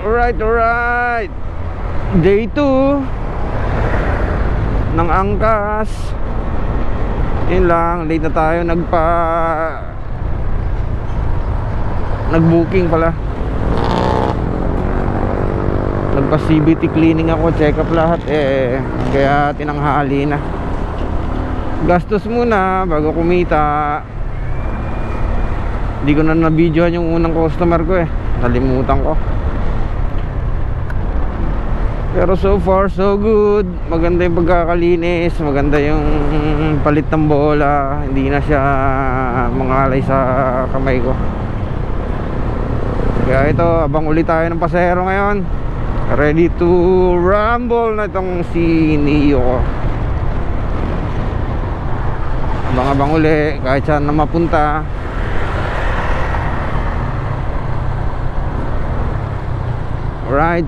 Alright. Day 2 ng angkas. Yun lang, late na tayo. Nag-booking pala. Nagpa CBT cleaning ako, check up lahat kaya tinanghali na. Gastos muna bago kumita. Hindi ko na na-videohan yung unang customer ko nalimutan ko. Pero so far so good. Maganda yung pagkakalinis, maganda yung palit ng bola, hindi na siya mangalay sa kamay ko. Kaya ito, abang ulit tayo ng pasahero ngayon. Ready to rumble na itong si Neo ko. Abang uli kahit saan na mapunta. Alright.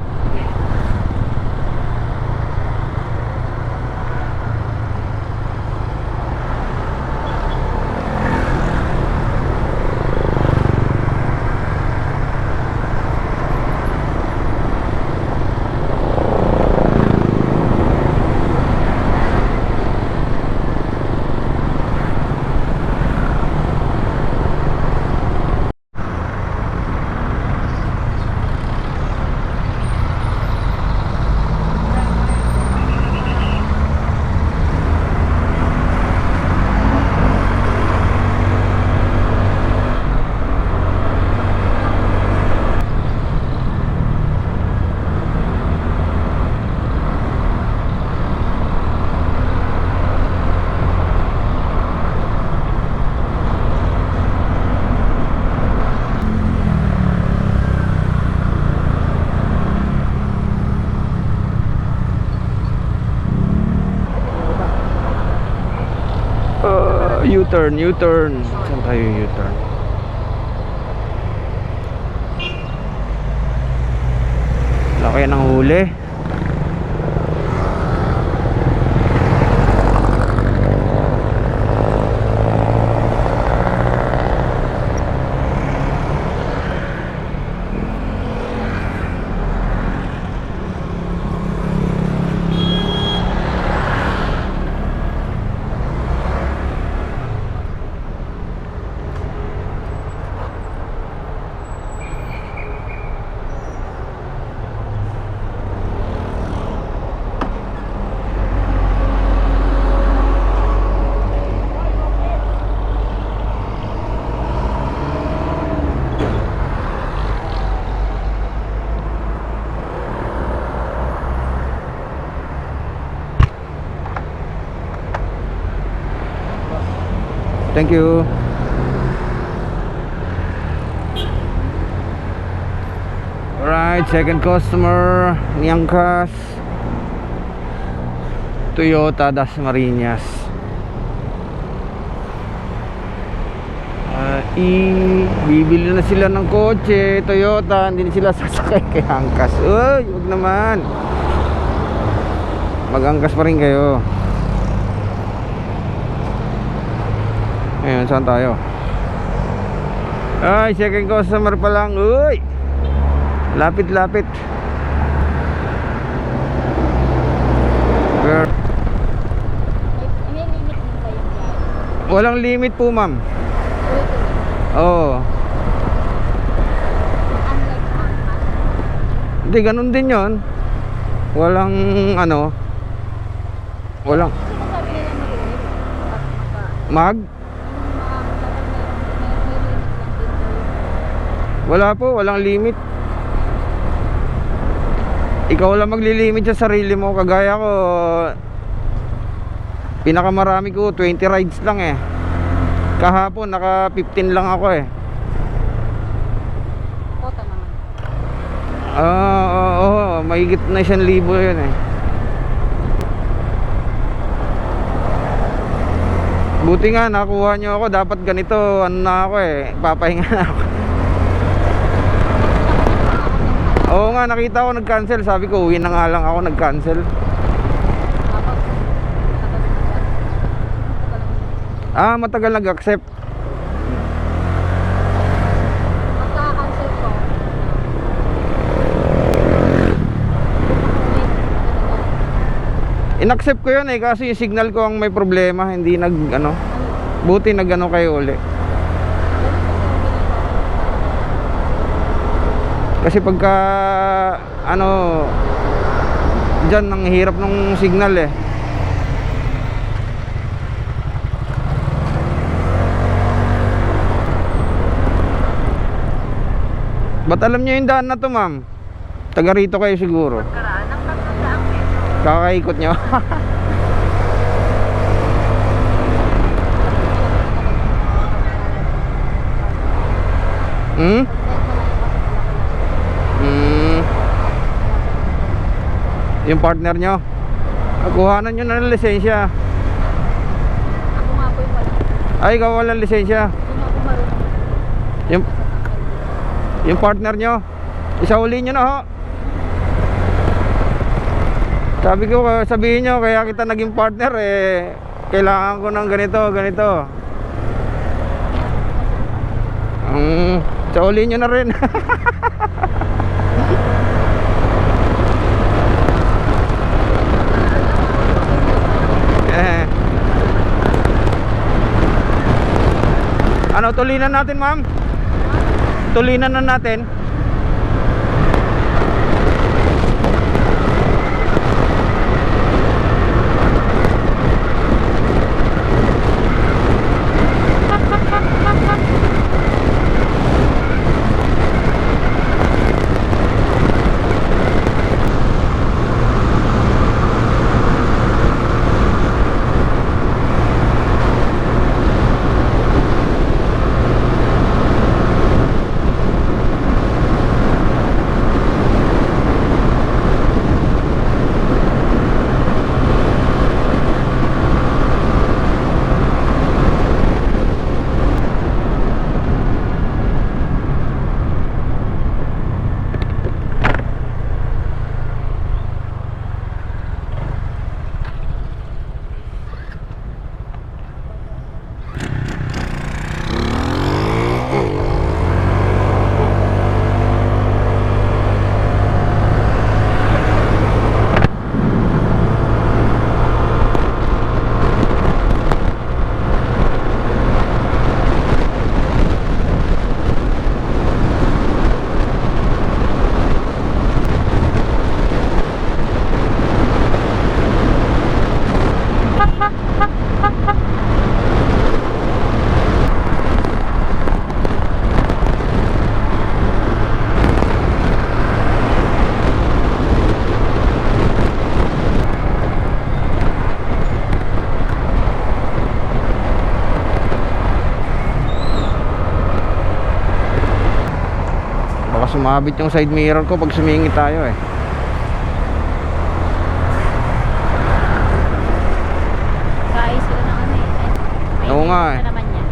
U-turn. Saan tayo U-turn? Laki ng huli. Thank you. Alright, second customer ni angkas, Toyota Dasmariñas. Bibili na sila ng kotse Toyota, hindi na sila sasakay kay angkas. Uy, wag naman. Mag-angkas pa rin kayo. Ayun, saan tayo? Ay, second customer pa lang. Uy! Lapit-lapit. May limit din ba yung guys? Walang limit po, ma'am. Oo. Unlike angkas. Hindi, ganun din yon. Walang walang Sinasabi nila may limit. mag. Wala po, walang limit. Ikaw lang maglilimit sa sarili mo. Kagaya ko, pinakamarami ko 20 rides lang Kahapon naka 15 lang ako Kota naman. Oo, mahigit na 1,000 yun Buti nga nakuha nyo ako. Dapat ganito, na ako papahinga na ako. Oo nga, nakita ko nag-cancel. Sabi ko, uwi na nga lang ako, nag-cancel. Matagal nag-accept. Magka-cancel ko. In-accept ko yun eh, kasi yung signal ko ang may problema, hindi nag ano. Buti nag ano kayo uli. Kasi pagka ano diyan ang hirap ng signal eh. Ba't alam niyo yung daan na to, ma'am? Taga rito kayo siguro. Karaan ng 300 pesos. Kakaikot nyo. Hmm? Hmm. Yung partner nyo? Kuhanan nyo na ng lisensya. Ako nga po yung wala. Ay, ikaw walang lisensya. Hindi ako marunong. Yung partner nyo, isauli nyo na ho. Sabi ko, sabihin nyo, kaya kita naging partner eh, kailangan ko ng ganito, ganito. Isauli nyo na rin. Eh. Ano, tulinan natin, ma'am? Tulinan na natin. Sumabit yung side mirror ko pag sumingit tayo eh. Kaayos sila ng ano eh. Oo nga eh. Na naman yan.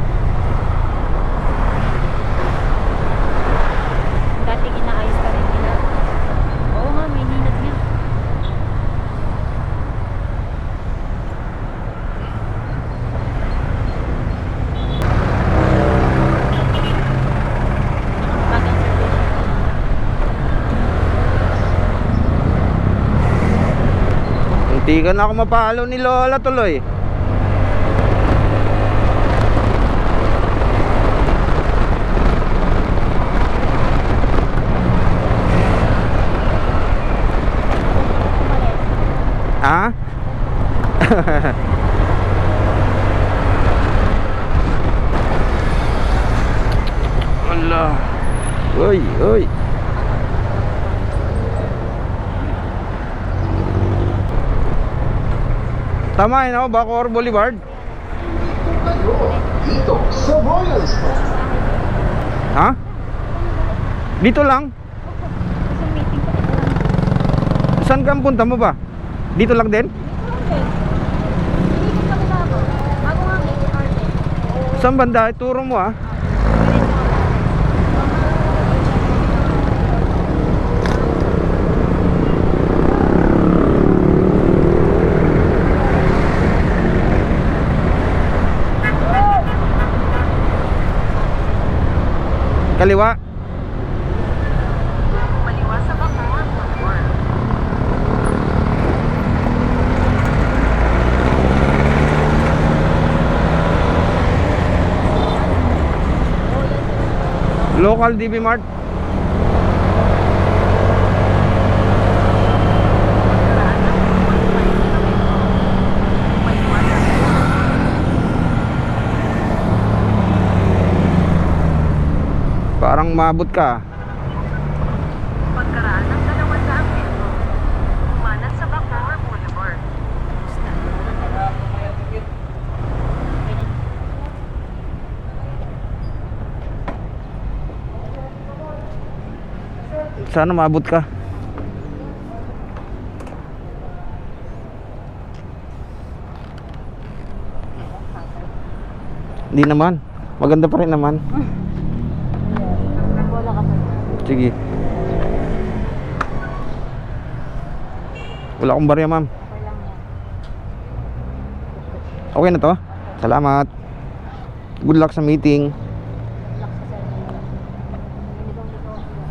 Dati inaayos ka rin nila. Oo nga, may ninad nga. Hindi ka na ako mapalo ni Lola tuloy. Ha? Allah. Uy, uy. Tama yun ako, Bacoor Boulevard. Dito sa Royal Star. Ha? Dito lang? Kasi meeting ko ito lang. Saan ka ang punta mo ba? Dito lang din? Meeting kami na ako. Bago nga meeting order. Saan banda? Turo mo ah. Kaliwa. Maliwa sa Bacoor. Local DB Mart. Parang maabot ka. Pagkaraan ng 200 metro, umanat sa Bacoor Boulevard. Sana maabot ka. Hindi naman. Maganda pa rin naman. Wala ka pa. Sige. Wala akong barya, ma'am. Okay lang yan. Okay na to? Salamat. Good luck sa meeting. Relax ka sa inyo. Ganitong totoo yan.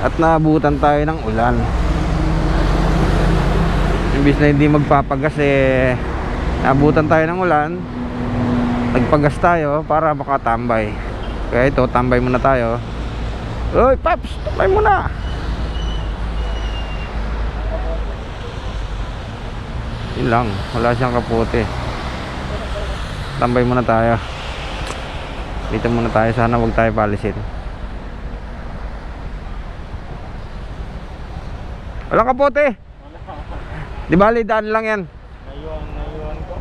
At naabutan tayo ng ulan. Imbis na hindi magpapagas naabutan tayo ng ulan. Nagpagas tayo para makatambay. Kaya ito, tambay muna tayo. Uy, Paps, tambay muna. Yun lang, wala siyang kapote. Tambay muna tayo. Dito muna tayo, sana wag tayo palisin. Walang kapote. Di bali, daan lang yan. Naiwan ko.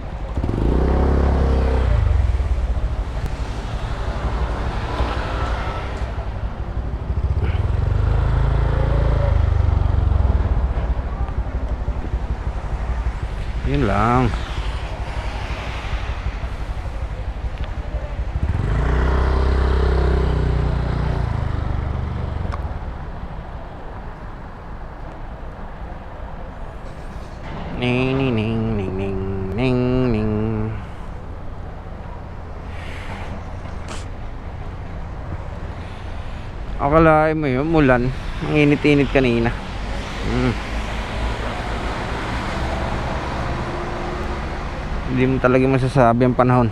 Yun lang. Ning ning ning ning ning ning ning. Akalain mo yun, mulan. Ang init-init kanina. Hindi mo talaga masasabi ang panahon.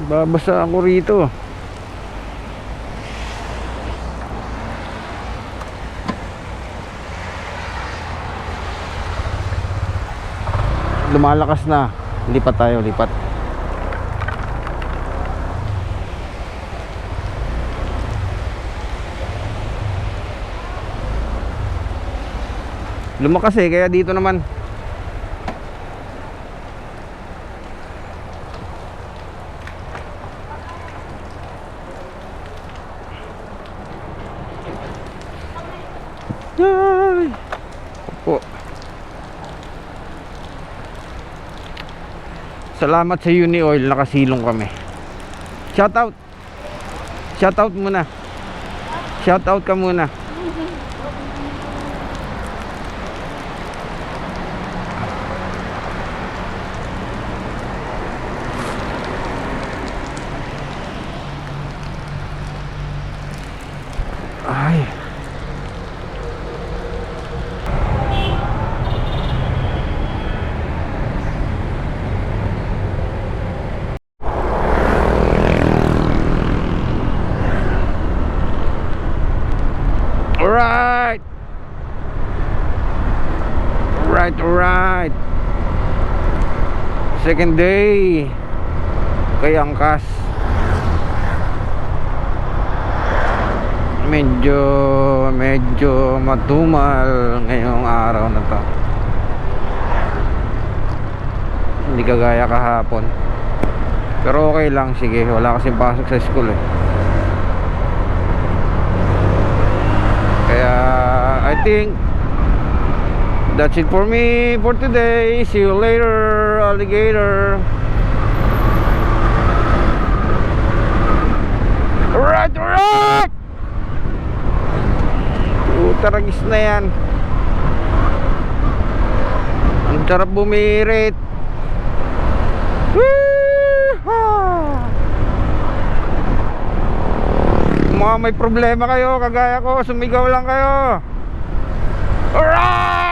Babasa ako rito. Lumalakas na. Lipat tayo, lipat. Lumakas kaya dito naman. Ay. Opo. Salamat sa Uni Oil, nakasilong kami. Shout out. Shout out muna. Shout out ka muna. Ay. Alright. Alright. Second day kay Angkas. Medyo matumal ngayong araw na to. Hindi kagaya kahapon. Pero okay lang, sige, wala kasing pasok sa school Kaya I think that's it for me for today. See you later, alligator. Alright, alright! Taragis na yan. Ang sarap bumirit. Mga may problema kayo, kagaya ko, sumigaw lang kayo. Alright!